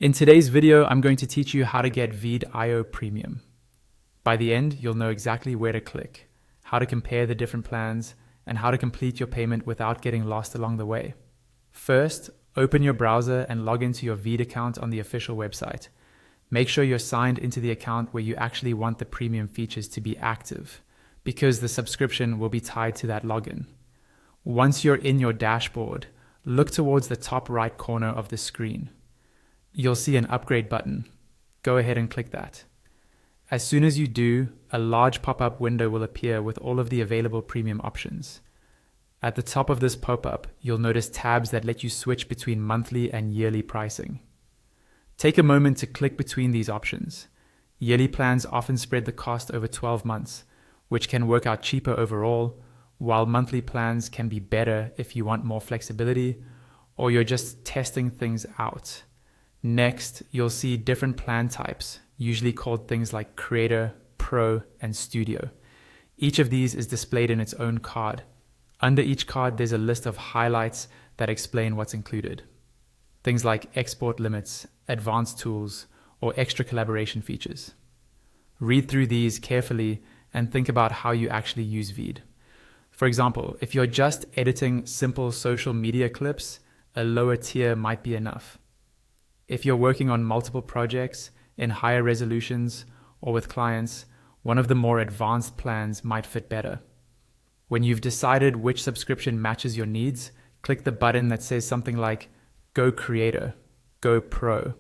In today's video, I'm going to teach you how to get Veed IO Premium. By the end, you'll know exactly where to click, how to compare the different plans, and how to complete your payment without getting lost along the way. First, open your browser and log into your Veed account on the official website. Make sure you're signed into the account where you actually want the premium features to be active, because the subscription will be tied to that login. Once you're in your dashboard, look towards the top right corner of the screen. You'll see an upgrade button. Go ahead and click that. As soon as you do, a large pop-up window will appear with all of the available premium options. At the top of this pop-up, you'll notice tabs that let you switch between monthly and yearly pricing. Take a moment to click between these options. Yearly plans often spread the cost over 12 months, which can work out cheaper overall, while monthly plans can be better if you want more flexibility or you're just testing things out. Next, you'll see different plan types, usually called things like Creator, Pro, and Studio. Each of these is displayed in its own card. Under each card, there's a list of highlights that explain what's included. Things like export limits, advanced tools, or extra collaboration features. Read through these carefully and think about how you actually use Veed. For example, if you're just editing simple social media clips, a lower tier might be enough. If you're working on multiple projects in higher resolutions or with clients, one of the more advanced plans might fit better. When you've decided which subscription matches your needs, click the button that says something like Go Creator, Go Pro,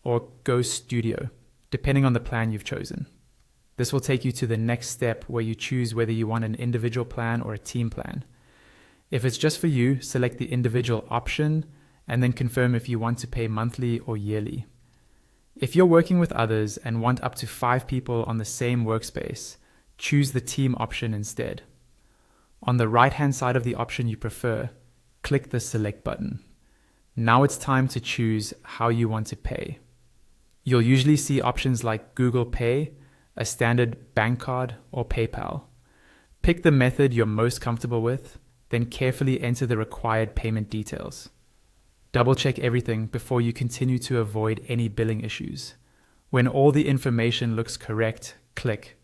or Go Studio, depending on the plan you've chosen. This will take you to the next step where you choose whether you want an individual plan or a team plan. If it's just for you, select the individual option and then confirm if you want to pay monthly or yearly. If you're working with others and want up to 5 people on the same workspace, choose the team option instead. On the right-hand side of the option you prefer, click the select button. Now it's time to choose how you want to pay. You'll usually see options like Google Pay, a standard bank card, or PayPal. Pick the method you're most comfortable with, then carefully enter the required payment details. Double-check everything before you continue to avoid any billing issues. When all the information looks correct, click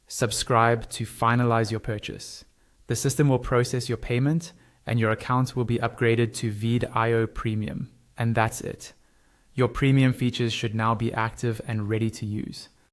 Subscribe to finalize your purchase. The system will process your payment and your account will be upgraded to Veed IO Premium. And that's it. Your premium features should now be active and ready to use.